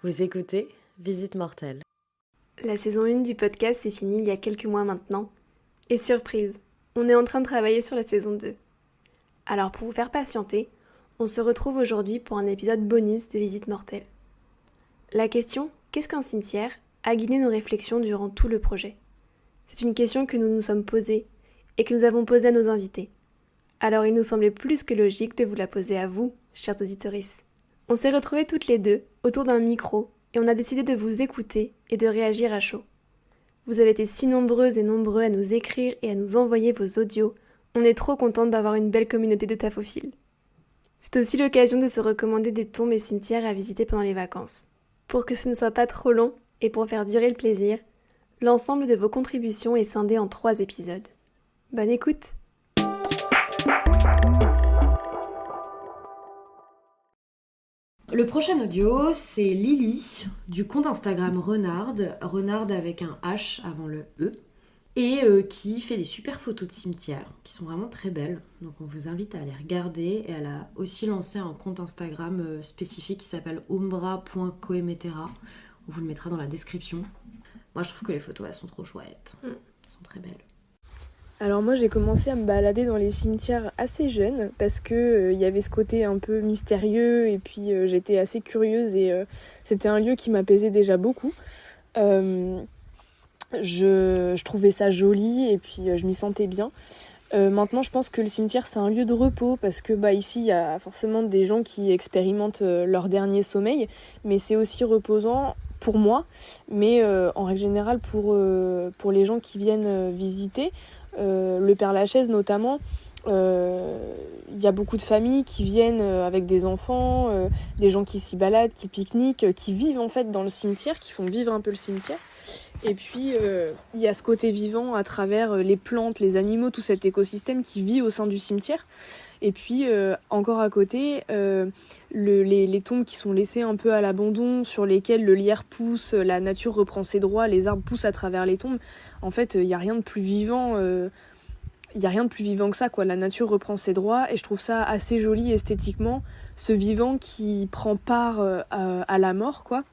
Vous écoutez Visite Mortelle. La saison 1 du podcast est finie il y a quelques mois maintenant. Et surprise, on est en train de travailler sur la saison 2. Alors pour vous faire patienter, on se retrouve aujourd'hui pour un épisode bonus de Visite Mortelle. La question « Qu'est-ce qu'un cimetière ?» a guidé nos réflexions durant tout le projet. C'est une question que nous nous sommes posée et que nous avons posée à nos invités. Alors il nous semblait plus que logique de vous la poser à vous, chers auditeurs. On s'est retrouvés toutes les deux autour d'un micro et on a décidé de vous écouter et de réagir à chaud. Vous avez été si nombreuses et nombreux à nous écrire et à nous envoyer vos audios. On est trop contente d'avoir une belle communauté de tapophiles. C'est aussi l'occasion de se recommander des tombes et cimetières à visiter pendant les vacances. Pour que ce ne soit pas trop long et pour faire durer le plaisir, l'ensemble de vos contributions est scindé en 3 épisodes. Bonne écoute! Le prochain audio, c'est Lily du compte Instagram Renard avec un H avant le E, et qui fait des super photos de cimetières qui sont vraiment très belles. Donc on vous invite à aller regarder. Et elle a aussi lancé un compte Instagram spécifique qui s'appelle umbra.coemetera. On vous le mettra dans la description. Moi je trouve que les photos elles sont trop chouettes. Elles sont très belles. Alors moi j'ai commencé à me balader dans les cimetières assez jeune parce que y avait ce côté un peu mystérieux et puis j'étais assez curieuse et c'était un lieu qui m'apaisait déjà beaucoup. Je trouvais ça joli et puis je m'y sentais bien. Maintenant je pense que le cimetière c'est un lieu de repos parce que ici il y a forcément des gens qui expérimentent leur dernier sommeil, mais c'est aussi reposant pour moi, mais en règle générale pour les gens qui viennent visiter. Le Père-Lachaise notamment, il y a beaucoup de familles qui viennent avec des enfants, des gens qui s'y baladent, qui pique-niquent, qui vivent en fait dans le cimetière, qui font vivre un peu le cimetière. Et puis il y a ce côté vivant à travers les plantes, les animaux, tout cet écosystème qui vit au sein du cimetière. Et puis encore à côté, les tombes qui sont laissées un peu à l'abandon, sur lesquelles le lierre pousse, la nature reprend ses droits, les arbres poussent à travers les tombes. En fait, il n'y a rien de plus vivant. Il n'y a rien de plus vivant que ça, quoi. La nature reprend ses droits et je trouve ça assez joli esthétiquement, ce vivant qui prend part à la mort, quoi,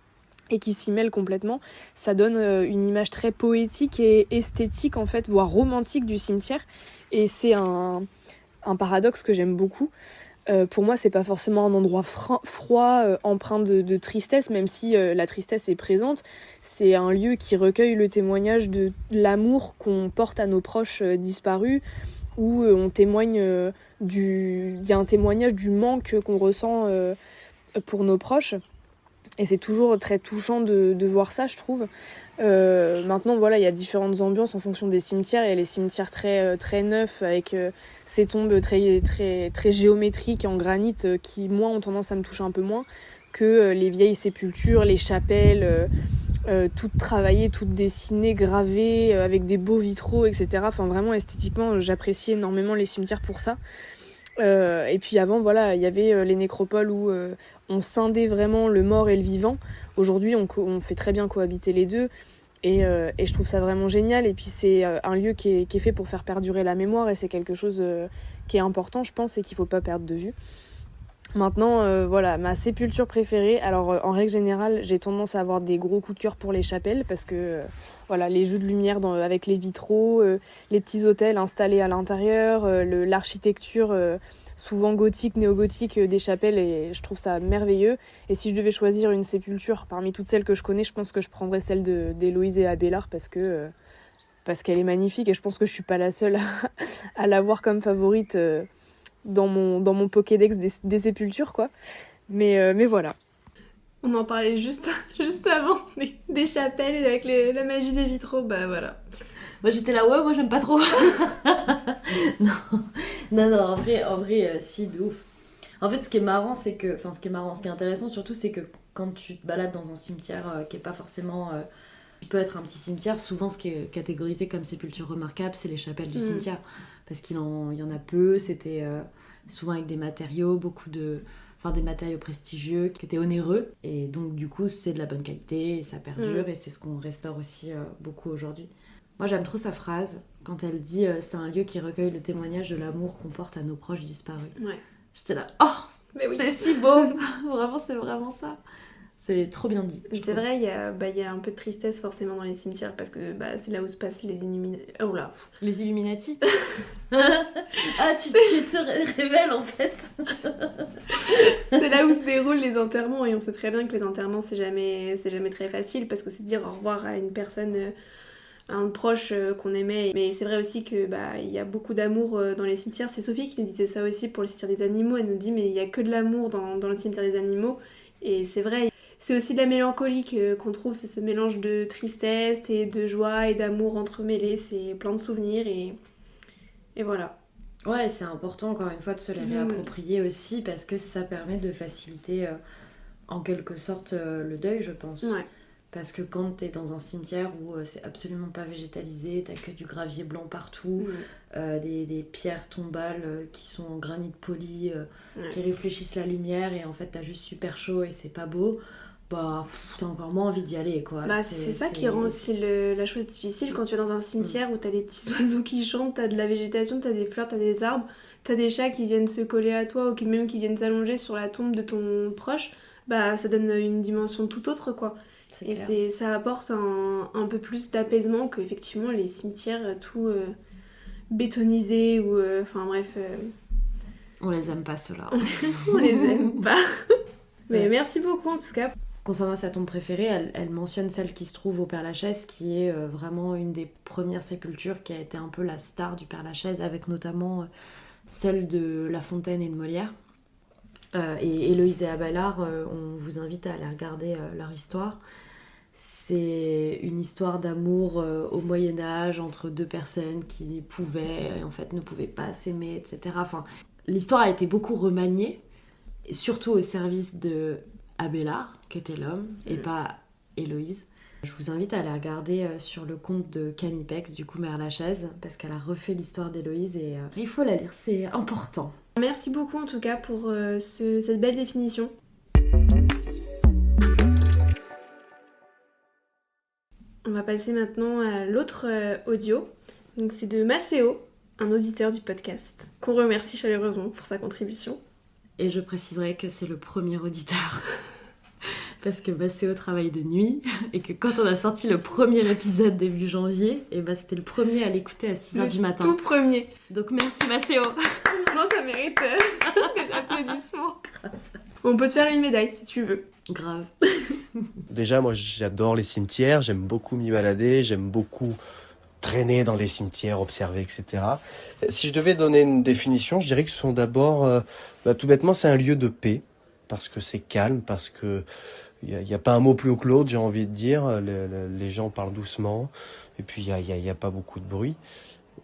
et qui s'y mêle complètement. Ça donne une image très poétique et esthétique, en fait, voire romantique du cimetière. Et c'est un paradoxe que j'aime beaucoup. Pour moi, c'est pas forcément un endroit froid, empreint de tristesse, même si la tristesse est présente. C'est un lieu qui recueille le témoignage de l'amour qu'on porte à nos proches disparus, où on témoigne il y a un témoignage du manque qu'on ressent pour nos proches. Et c'est toujours très touchant de voir ça, je trouve. Maintenant, voilà, il y a différentes ambiances en fonction des cimetières. Il y a les cimetières très neufs avec ces tombes très géométriques en granit qui, moi, ont tendance à me toucher un peu moins que les vieilles sépultures, les chapelles, toutes travaillées, toutes dessinées, gravées, avec des beaux vitraux, etc. Enfin, vraiment, esthétiquement, j'apprécie énormément les cimetières pour ça. Et puis avant, voilà, il y avait les nécropoles où on scindait vraiment le mort et le vivant. Aujourd'hui, on fait très bien cohabiter les deux. Et je trouve ça vraiment génial. Et puis c'est un lieu qui est fait pour faire perdurer la mémoire. Et c'est quelque chose qui est important, je pense, et qu'il ne faut pas perdre de vue. Maintenant, voilà, ma sépulture préférée. Alors, en règle générale, j'ai tendance à avoir des gros coups de cœur pour les chapelles parce que, voilà, les jeux de lumière avec les vitraux, les petits hôtels installés à l'intérieur, l'architecture souvent gothique, néo-gothique des chapelles, et je trouve ça merveilleux. Et si je devais choisir une sépulture parmi toutes celles que je connais, je pense que je prendrais celle d'Héloïse et Abélard parce qu'elle est magnifique et je pense que je suis pas la seule à l'avoir comme favorite. Dans mon Pokédex des sépultures, quoi. Mais voilà. On en parlait juste avant des chapelles et avec la magie des vitraux, voilà. Moi j'étais là, ouais, moi j'aime pas trop. non, en vrai, si, de ouf. En fait, ce qui est intéressant surtout, c'est que quand tu te balades dans un cimetière qui est pas forcément... qui peut être un petit cimetière, souvent ce qui est catégorisé comme sépulture remarquable, c'est les chapelles du cimetière. Parce qu'il y en a peu, c'était souvent avec des matériaux, des matériaux prestigieux qui étaient onéreux. Et donc du coup, c'est de la bonne qualité et ça perdure et c'est ce qu'on restaure aussi beaucoup aujourd'hui. Moi, j'aime trop sa phrase quand elle dit c'est un lieu qui recueille le témoignage de l'amour qu'on porte à nos proches disparus. Ouais. J'étais là, oh, mais oui. C'est si beau. Vraiment, c'est vraiment ça. C'est trop bien dit. C'est vrai, il y a un peu de tristesse forcément dans les cimetières parce que c'est là où se passent les Illuminati. Oh là. Les Illuminati. Ah, tu te révèles en fait. C'est là où se déroulent les enterrements et on sait très bien que les enterrements c'est jamais très facile parce que c'est dire au revoir à une personne, à un proche qu'on aimait. Mais c'est vrai aussi que il y a beaucoup d'amour dans les cimetières. C'est Sophie qui nous disait ça aussi pour le cimetière des animaux. Elle nous dit mais il y a que de l'amour dans le cimetière des animaux et c'est vrai. C'est aussi de la mélancolie qu'on trouve, c'est ce mélange de tristesse et de joie et d'amour entremêlés, c'est plein de souvenirs et voilà. Ouais, c'est important encore une fois de se les réapproprier aussi parce que ça permet de faciliter en quelque sorte le deuil, je pense. Ouais. Parce que quand t'es dans un cimetière où c'est absolument pas végétalisé, t'as que du gravier blanc partout, des pierres tombales qui sont en granit poli, qui réfléchissent la lumière et en fait t'as juste super chaud et c'est pas beau, t'as encore moins envie d'y aller quoi. C'est ça qui rend aussi la chose difficile quand tu es dans un cimetière où t'as des petits oiseaux qui chantent, t'as de la végétation, t'as des fleurs, t'as des arbres, t'as des chats qui viennent se coller à toi ou même qui viennent s'allonger sur la tombe de ton proche, ça donne une dimension tout autre quoi. Et ça apporte un peu plus d'apaisement que effectivement les cimetières tout bétonisés ou enfin bref. On les aime pas ceux-là. On les aime pas. Mais merci beaucoup en tout cas. Concernant sa tombe préférée, elle mentionne celle qui se trouve au Père-Lachaise, qui est vraiment une des premières sépultures qui a été un peu la star du Père-Lachaise, avec notamment celle de La Fontaine et de Molière. Et Héloïse et Abélard, on vous invite à aller regarder leur histoire. C'est une histoire d'amour au Moyen-Âge entre deux personnes qui pouvaient et en fait ne pouvaient pas s'aimer, etc. Enfin, l'histoire a été beaucoup remaniée, surtout au service de Abélard, qui était l'homme, et pas Héloïse. Je vous invite à aller regarder sur le compte de Camille Pex, du coup Mère Lachaise, parce qu'elle a refait l'histoire d'Héloïse et il faut la lire, c'est important. Merci beaucoup en tout cas pour cette belle définition. On va passer maintenant à l'autre audio. Donc c'est de Maceo, un auditeur du podcast, qu'on remercie chaleureusement pour sa contribution. Et je préciserai que c'est le premier auditeur. Parce que Maceo travaille de nuit et que quand on a sorti le premier épisode début janvier, c'était le premier à l'écouter à 6h du matin. Tout premier. Donc merci Maceo. Franchement, ça mérite des applaudissements. On peut te faire une médaille si tu veux. Grave. Déjà, moi, j'adore les cimetières, j'aime beaucoup m'y balader, j'aime beaucoup traîner dans les cimetières, observer, etc. Si je devais donner une définition, je dirais que ce sont d'abord, tout bêtement, c'est un lieu de paix, parce que c'est calme, parce que il y a pas un mot plus haut que l'autre, j'ai envie de dire. Les gens parlent doucement, et puis il y a pas beaucoup de bruit.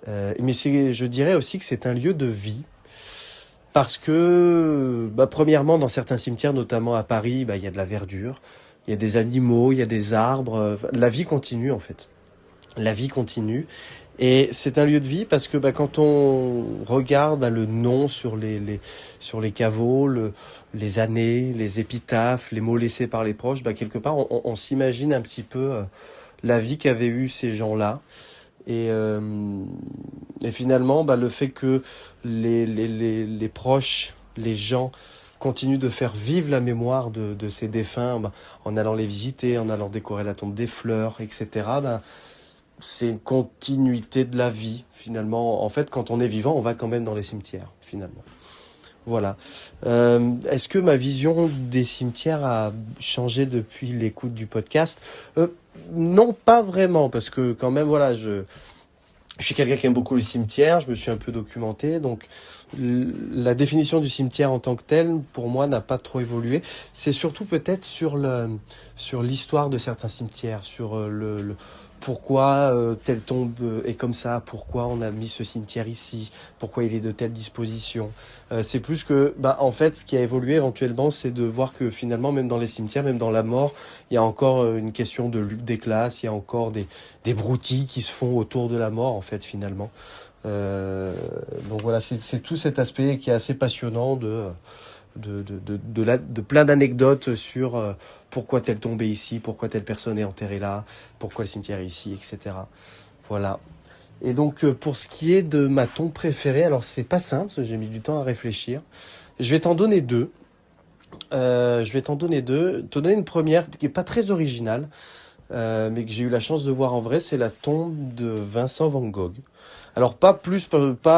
Mais je dirais aussi que c'est un lieu de vie. Parce que, premièrement, dans certains cimetières, notamment à Paris, il y a de la verdure, il y a des animaux, il y a des arbres. La vie continue, en fait. La vie continue. Et c'est un lieu de vie parce que quand on regarde le nom sur les caveaux, les années, les épitaphes, les mots laissés par les proches, quelque part, on s'imagine un petit peu la vie qu'avaient eu ces gens-là. Et finalement, le fait que les proches, les gens continuent de faire vivre la mémoire de ces défunts, en allant les visiter, en allant décorer la tombe des fleurs, etc., c'est une continuité de la vie, finalement. En fait, quand on est vivant, on va quand même dans les cimetières, finalement. Voilà. Est-ce que ma vision des cimetières a changé depuis l'écoute du podcast ? Non, pas vraiment, parce que quand même, voilà, je suis quelqu'un qui aime beaucoup les cimetières, je me suis un peu documenté, donc la définition du cimetière en tant que tel, pour moi, n'a pas trop évolué. C'est surtout peut-être sur l'histoire de certains cimetières, sur pourquoi telle tombe est comme ça, pourquoi on a mis ce cimetière ici, pourquoi il est de telle disposition. C'est plus que, en fait, ce qui a évolué éventuellement, c'est de voir que finalement, même dans les cimetières, même dans la mort, il y a encore une question de lutte des classes, il y a encore des broutilles qui se font autour de la mort, en fait, finalement. Donc voilà, c'est tout cet aspect qui est assez passionnant de plein d'anecdotes sur pourquoi telle tombe est ici, pourquoi telle personne est enterrée là, pourquoi le cimetière est ici, etc. Voilà. Et donc pour ce qui est de ma tombe préférée, alors c'est pas simple, j'ai mis du temps à réfléchir. Je vais t'en donner deux. Je vais t'en donner deux. T'en donner une première qui est pas très originale, mais que j'ai eu la chance de voir en vrai, c'est la tombe de Vincent Van Gogh. Alors pas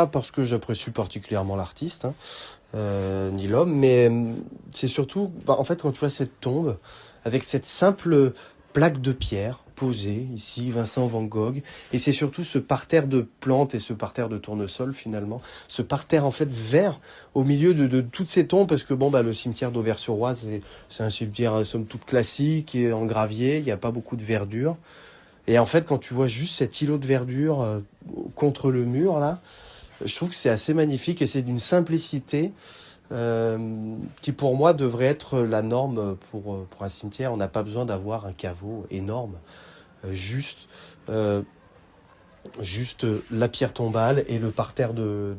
parce que j'apprécie particulièrement l'artiste, hein, ni l'homme, mais c'est surtout, en fait, quand tu vois cette tombe avec cette simple plaque de pierre posée ici, Vincent Van Gogh, et c'est surtout ce parterre de plantes et ce parterre de tournesol finalement, ce parterre en fait vert au milieu de toutes ces tombes, parce que le cimetière d'Auvers-sur-Oise, c'est un cimetière somme toute classique et en gravier, il n'y a pas beaucoup de verdure. Et en fait, quand tu vois juste cet îlot de verdure contre le mur, là, je trouve que c'est assez magnifique et c'est d'une simplicité qui, pour moi, devrait être la norme pour un cimetière. On n'a pas besoin d'avoir un caveau énorme, juste, juste la pierre tombale et le parterre de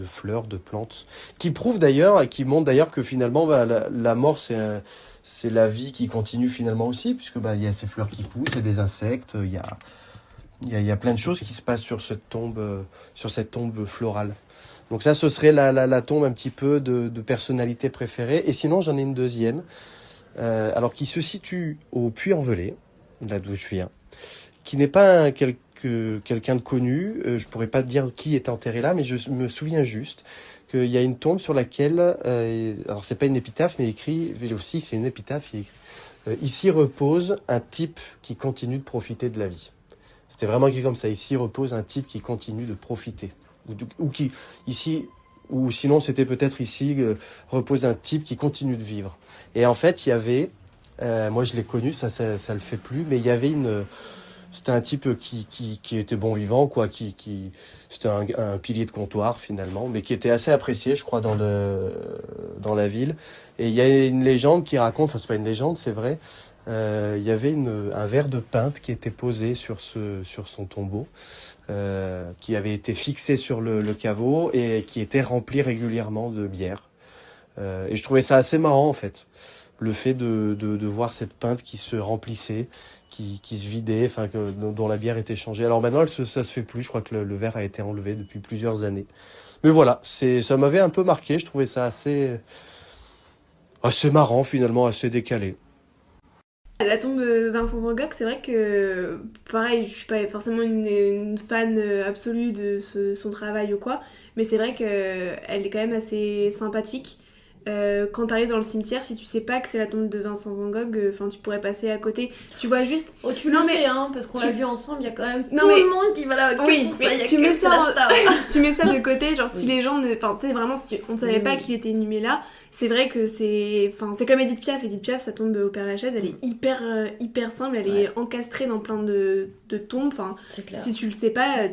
fleurs, de plantes, qui prouvent d'ailleurs et qui montrent d'ailleurs que finalement, la mort, c'est la vie qui continue finalement aussi, puisque il y a ces fleurs qui poussent, il y a des insectes, il y a plein de choses qui se passent sur cette tombe florale. Donc ça, ce serait la tombe un petit peu de personnalité préférée. Et sinon, j'en ai une deuxième, alors qui se situe au Puy-en-Velay, là d'où je viens, qui n'est pas quelqu'un de connu. Je pourrais pas te dire qui est enterré là, mais je me souviens juste qu'il y a une tombe sur laquelle, alors c'est pas une épitaphe, mais écrit aussi, c'est une épitaphe, il est écrit, ici repose un type qui continue de profiter de la vie. C'était vraiment écrit comme ça, ici repose un type qui continue de profiter. Ou sinon c'était peut-être ici repose un type qui continue de vivre. Et en fait, il y avait, moi je l'ai connu, ça le fait plus, mais il y avait c'était un type qui était bon vivant, quoi, c'était un pilier de comptoir finalement, mais qui était assez apprécié, je crois, dans la ville. Et il y a une légende qui raconte, enfin c'est pas une légende, c'est vrai, il y avait un verre de pinte qui était posé sur son tombeau, qui avait été fixé sur le caveau et qui était rempli régulièrement de bière. Et je trouvais ça assez marrant en fait, le fait de voir cette pinte qui se remplissait, qui se vidait, enfin dont la bière était changée. Alors maintenant, ça se fait plus. Je crois que le verre a été enlevé depuis plusieurs années. Mais voilà, ça m'avait un peu marqué. Je trouvais ça assez marrant finalement, assez décalé. La tombe Vincent Van Gogh, c'est vrai que, pareil, je suis pas forcément une fan absolue de son travail ou quoi, mais c'est vrai qu'elle est quand même assez sympathique. Quand t'arrives dans le cimetière, si tu sais pas que c'est la tombe de Vincent Van Gogh, tu pourrais passer à côté. Tu vois juste. Oh, tu le sais, hein, parce qu'on l'a vu ensemble, il y a quand même non, tout le monde qui va là. Oui, pour ça, tu mets ça, la star. tu mets ça de côté, genre si les gens ne. Enfin, tu sais, vraiment, si on ne savait pas qu'il était inhumé là, c'est vrai que c'est. Enfin, c'est comme Edith Piaf. Edith Piaf, sa tombe au Père-Lachaise, elle est hyper simple, elle est encastrée dans plein de tombes. Enfin, si tu le sais pas,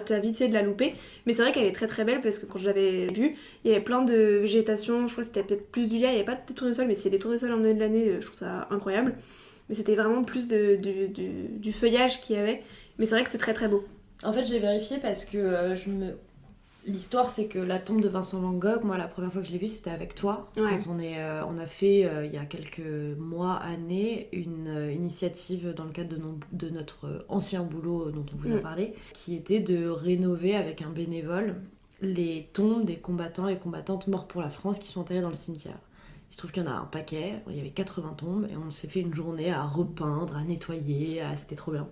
t'as vite fait de la louper. Mais c'est vrai qu'elle est très très belle parce que quand je l'avais vue, il y avait plein de végétation, je crois que c'était peut-être plus du lierre, il n'y avait pas de tournesol, mais s'il y a des tournesols en de l'année, je trouve ça incroyable. Mais c'était vraiment plus du feuillage qu'il y avait. Mais c'est vrai que c'est très très beau. En fait, j'ai vérifié parce que l'histoire, c'est que la tombe de Vincent Van Gogh, moi, la première fois que je l'ai vue, c'était avec toi. Ouais. Quand on a fait, il y a quelques mois, années, une initiative dans le cadre de notre ancien boulot dont on vous a parlé, qui était de rénover avec un bénévole les tombes des combattants et combattantes morts pour la France qui sont enterrés dans le cimetière. Il se trouve qu'il y en a un paquet, il y avait 80 tombes, et on s'est fait une journée à repeindre, à nettoyer, c'était trop bien.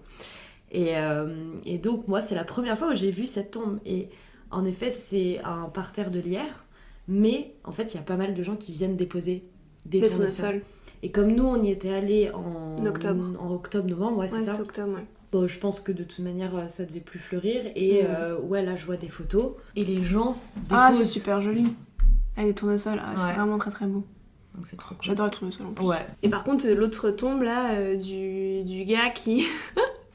Et donc, moi, c'est la première fois où j'ai vu cette tombe. Et en effet, c'est un parterre de lierre, mais en fait, il y a pas mal de gens qui viennent déposer des tournesols. Et comme nous, on y était allés en octobre-novembre, ouais, c'est ça. Octobre, ouais. Bon, je pense que de toute manière, ça devait plus fleurir. Et ouais, là, je vois des photos. Et les gens déposent. Ah, c'est super joli. Avec des tournesols, c'est vraiment très très beau. Donc c'est trop cool. J'adore les tournesols en plus. Ouais. Et par contre, l'autre tombe là, du gars qui.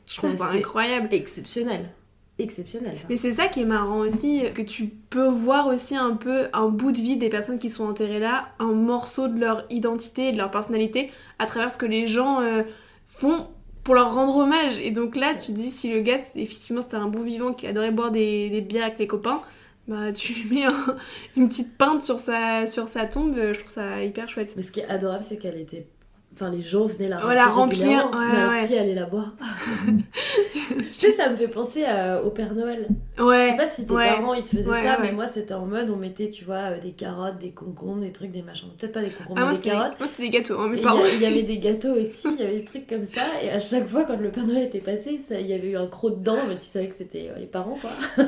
Je trouve ça incroyable. Exceptionnel, ça. Mais c'est ça qui est marrant aussi, que tu peux voir aussi un peu un bout de vie des personnes qui sont enterrées là, un morceau de leur identité et de leur personnalité à travers ce que les gens font pour leur rendre hommage. Et donc là, tu te dis, si le gars, effectivement, c'était un bon vivant qui adorait boire des bières avec les copains, bah tu lui mets une petite pinte sur sa tombe, je trouve ça hyper chouette. Mais ce qui est adorable, c'est qu'elle était... Enfin, les gens venaient la remplir, mais alors qui allait la boire? Tu sais, ça me fait penser au Père Noël. Ouais. Je sais pas si tes ouais. parents ils te faisaient Ouais, ça, ouais. mais moi c'était en mode on mettait, tu vois, des carottes, des concombres, des trucs, des machins. Peut-être pas des concombres, Ah, mais des carottes. moi, c'était des gâteaux, hein, mes Et il parents. y avait des gâteaux aussi, il y avait des trucs comme ça. Et à chaque fois, quand le Père Noël était passé, il y avait eu un croc dedans, mais tu savais que c'était les parents, quoi.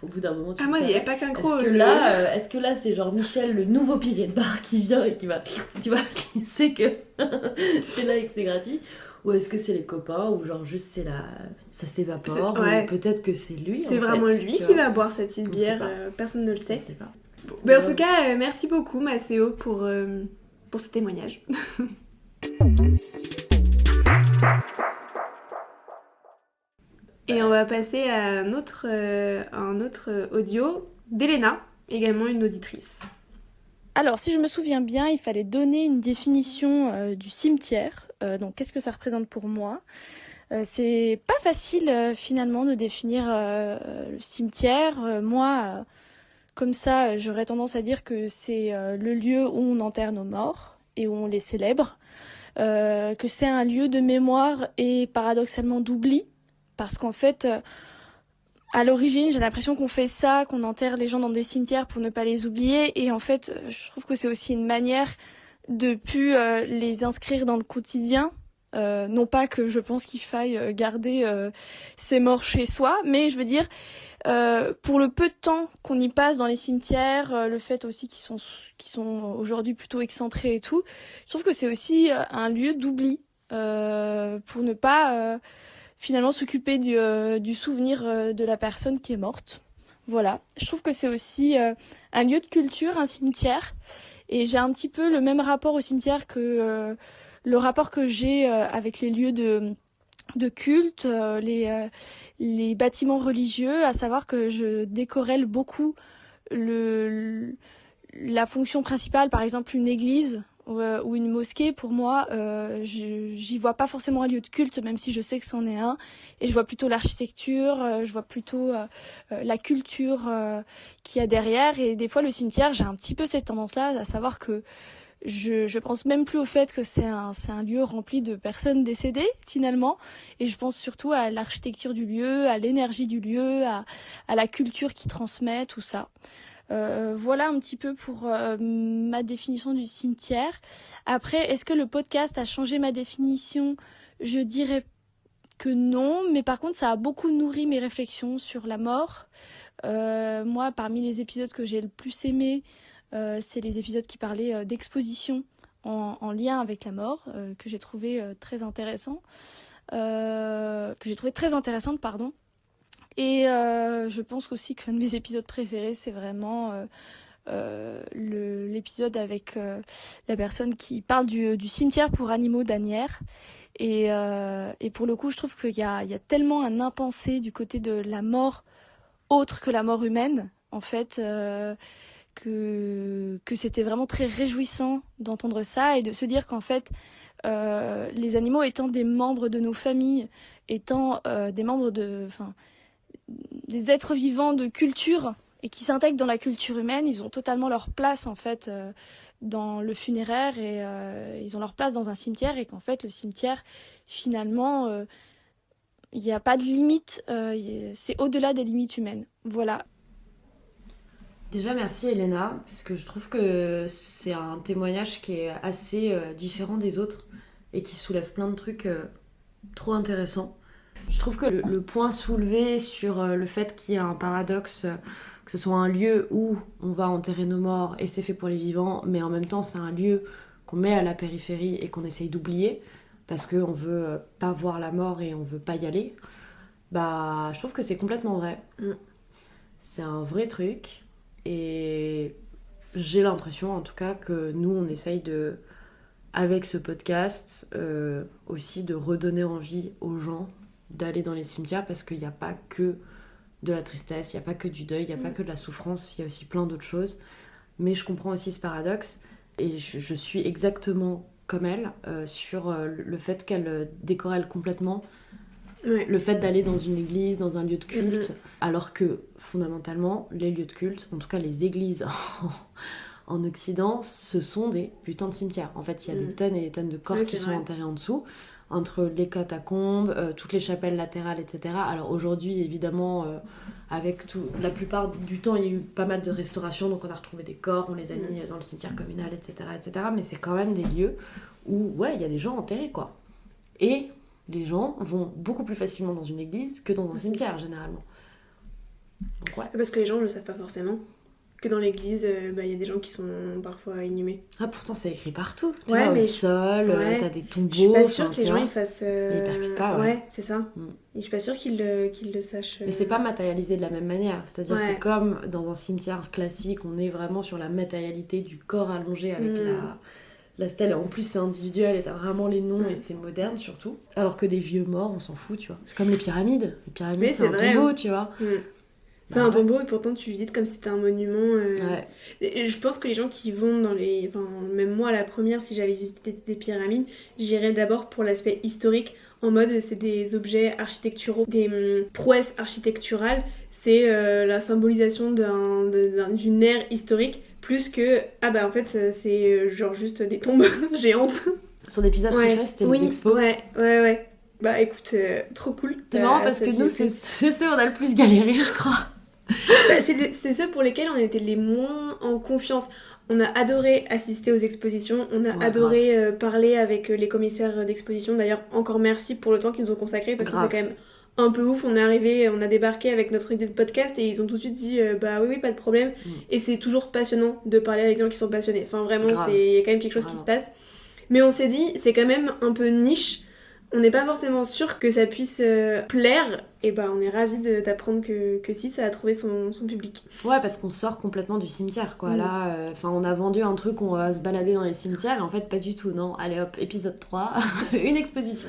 Au bout d'un moment, tu Ah, le moi, il n'y savais. avait pas qu'un croc. Est-ce que là, c'est genre Michel, le nouveau pilier de bar qui vient et qui va, tu vois, qui sait que c'est là et que c'est gratuit? Ou est-ce que c'est les copains, ou genre juste ça s'évapore, ouais. ou peut-être que c'est lui. C'est en vraiment fait, lui tu qui vois. va boire sa petite On bière, sait pas. personne ne le sait. Je sais pas. Mais en tout cas, merci beaucoup Maceo pour ce témoignage. Et on va passer à un autre audio d'Elena, également une auditrice. Alors, si je me souviens bien, il fallait donner une définition du cimetière. Donc, qu'est-ce que ça représente pour moi ? C'est pas facile, finalement, de définir le cimetière. Moi, comme ça, j'aurais tendance à dire que c'est le lieu où on enterre nos morts et où on les célèbre. Que c'est un lieu de mémoire et paradoxalement d'oubli. Parce qu'en fait... à l'origine, j'ai l'impression qu'on fait ça, qu'on enterre les gens dans des cimetières pour ne pas les oublier. Et en fait, je trouve que c'est aussi une manière de plus les inscrire dans le quotidien. Non pas que je pense qu'il faille garder ses morts chez soi, mais je veux dire, pour le peu de temps qu'on y passe dans les cimetières, le fait aussi qu'ils sont aujourd'hui plutôt excentrés et tout, je trouve que c'est aussi un lieu d'oubli pour ne pas... finalement s'occuper du souvenir de la personne qui est morte. Voilà. Je trouve que c'est aussi un lieu de culture, un cimetière. Et j'ai un petit peu le même rapport au cimetière que le rapport que j'ai avec les lieux de culte, les bâtiments religieux, à savoir que je décorrèle beaucoup la fonction principale, par exemple une église ou une mosquée. Pour moi, j'y vois pas forcément un lieu de culte, même si je sais que c'en est un, et je vois plutôt l'architecture, je vois plutôt la culture qu'il y a derrière. Et des fois le cimetière, j'ai un petit peu cette tendance-là, à savoir que je pense même plus au fait que c'est un lieu rempli de personnes décédées finalement, et je pense surtout à l'architecture du lieu, à l'énergie du lieu, à la culture qui transmet, tout ça. Voilà un petit peu pour ma définition du cimetière. Après, est-ce que le podcast a changé ma définition ? Je dirais que non, mais par contre ça a beaucoup nourri mes réflexions sur la mort. Moi, parmi les épisodes que j'ai le plus aimé, c'est les épisodes qui parlaient d'exposition en lien avec la mort, que j'ai trouvé très intéressant, pardon. Et je pense aussi qu'un de mes épisodes préférés, c'est vraiment l'épisode avec la personne qui parle du cimetière pour animaux d'Asnières. Et pour le coup, je trouve qu'il y a tellement un impensé du côté de la mort autre que la mort humaine, en fait, que c'était vraiment très réjouissant d'entendre ça et de se dire qu'en fait, les animaux étant des membres de nos familles, étant des membres des êtres vivants de culture et qui s'intègrent dans la culture humaine, ils ont totalement leur place en fait dans le funéraire et ils ont leur place dans un cimetière, et qu'en fait le cimetière finalement il n'y a pas de limite, c'est au-delà des limites humaines. Voilà. Déjà merci Elena, parce que je trouve que c'est un témoignage qui est assez différent des autres et qui soulève plein de trucs trop intéressants. Je trouve que le point soulevé sur le fait qu'il y a un paradoxe, que ce soit un lieu où on va enterrer nos morts et c'est fait pour les vivants, mais en même temps c'est un lieu qu'on met à la périphérie et qu'on essaye d'oublier parce qu'on veut pas voir la mort et on veut pas y aller, bah je trouve que c'est complètement vrai. C'est un vrai truc, et j'ai l'impression en tout cas que nous on essaye avec ce podcast aussi de redonner envie aux gens d'aller dans les cimetières, parce qu'il n'y a pas que de la tristesse, il n'y a pas que du deuil, il n'y a pas que de la souffrance, il y a aussi plein d'autres choses. Mais je comprends aussi ce paradoxe, et je suis exactement comme elle sur le fait qu'elle décorrèle complètement le fait d'aller dans une église, dans un lieu de culte, alors que fondamentalement les lieux de culte, en tout cas les églises en Occident, ce sont des putains de cimetières. En fait, il y a des tonnes et des tonnes de corps qui sont enterrés en dessous. entre les catacombes, toutes les chapelles latérales, etc. Alors aujourd'hui, évidemment, avec tout, la plupart du temps, il y a eu pas mal de restaurations, donc on a retrouvé des corps, on les a mis dans le cimetière communal, etc., etc. Mais c'est quand même des lieux où, ouais, il y a des gens enterrés, quoi. Et les gens vont beaucoup plus facilement dans une église que dans un cimetière, généralement. Donc, ouais. Parce que les gens ne le savent pas forcément. Que dans l'église, y a des gens qui sont parfois inhumés. Ah, pourtant, c'est écrit partout. Tu Ouais, vois, mais au sol, ouais. t'as des tombeaux. Je suis pas sûre enfin, que les tu gens vois. ils fassent. Ils percutent pas, ouais. Ouais, c'est ça. Et je suis pas sûre qu'ils le sachent. Mais c'est pas matérialisé de la même manière. C'est-à-dire Ouais. que comme dans un cimetière classique, on est vraiment sur la matérialité du corps allongé avec la stèle. Et en plus, c'est individuel et t'as vraiment les noms et c'est moderne surtout. Alors que des vieux morts, on s'en fout, tu vois. C'est comme les pyramides. Les pyramides, Mais c'est un vrai, tombeau, hein. tu vois. C'est un tombeau et pourtant tu visites comme si c'était un monument. Ouais. Et je pense que les gens qui vont dans les... Enfin, même moi, la première, si j'allais visiter des pyramides, j'irais d'abord pour l'aspect historique, en mode c'est des objets architecturaux, des prouesses architecturales, c'est la symbolisation d'une ère historique, plus que, en fait, c'est genre juste des tombes géantes. Son épisode préféré, c'était les expos. Ouais. Bah écoute, trop cool. C'est marrant parce que nous, c'est ceux où on a le plus galéré, je crois. C'est ceux pour lesquels on était les moins en confiance. On a adoré assister aux expositions, on a adoré parler avec les commissaires d'exposition. D'ailleurs, encore merci pour le temps qu'ils nous ont consacré parce que c'est quand même un peu ouf. On est arrivé, on a débarqué avec notre idée de podcast et ils ont tout de suite dit oui, pas de problème. Et c'est toujours passionnant de parler avec des gens qui sont passionnés. Enfin, vraiment, il y a quand même quelque chose qui se passe. Mais on s'est dit, c'est quand même un peu niche. On n'est pas forcément sûr que ça puisse plaire, et on est ravis d'apprendre que si, ça a trouvé son public. Ouais, parce qu'on sort complètement du cimetière, quoi. Là, on a vendu un truc, on va se balader dans les cimetières, et en fait, pas du tout, non. Allez hop, épisode 3, une exposition.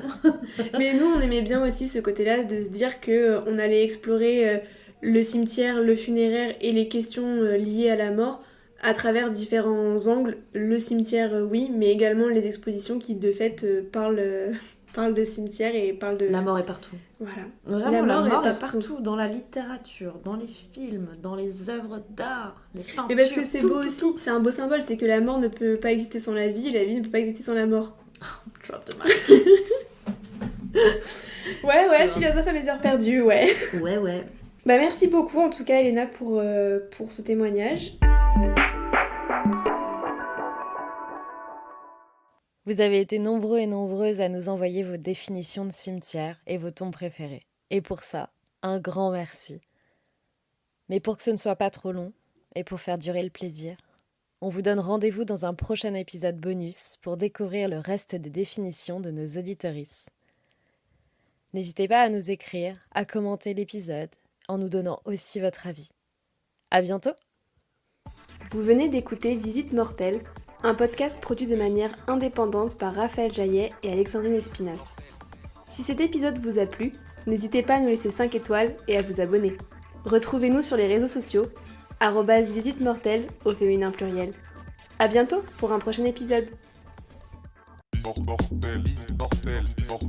Mais nous, on aimait bien aussi ce côté-là, de se dire qu'on allait explorer le cimetière, le funéraire et les questions liées à la mort à travers différents angles. Le cimetière, oui, mais également les expositions qui, de fait, parlent de cimetière et parlent de... La mort est partout. Voilà. Vraiment, la mort est partout. Dans la littérature, dans les films, dans les œuvres d'art, les peintures. Mais parce que c'est beau aussi, c'est un beau symbole, c'est que la mort ne peut pas exister sans la vie, et la vie ne peut pas exister sans la mort. Drop the mic. Ouais, philosophe à mes heures perdues, ouais. Ouais. Bah merci beaucoup en tout cas Elena pour ce témoignage. Vous avez été nombreux et nombreuses à nous envoyer vos définitions de cimetière et vos tombes préférées. Et pour ça, un grand merci. Mais pour que ce ne soit pas trop long, et pour faire durer le plaisir, on vous donne rendez-vous dans un prochain épisode bonus pour découvrir le reste des définitions de nos auditorices. N'hésitez pas à nous écrire, à commenter l'épisode, en nous donnant aussi votre avis. À bientôt! Vous venez d'écouter Visite Mortelle, un podcast produit de manière indépendante par Raphaël Jaillet et Alexandrine Espinas. Si cet épisode vous a plu, n'hésitez pas à nous laisser 5 étoiles et à vous abonner. Retrouvez-nous sur les réseaux sociaux, @visite mortelle au féminin pluriel. À bientôt pour un prochain épisode. Mortel, mortel, mortel.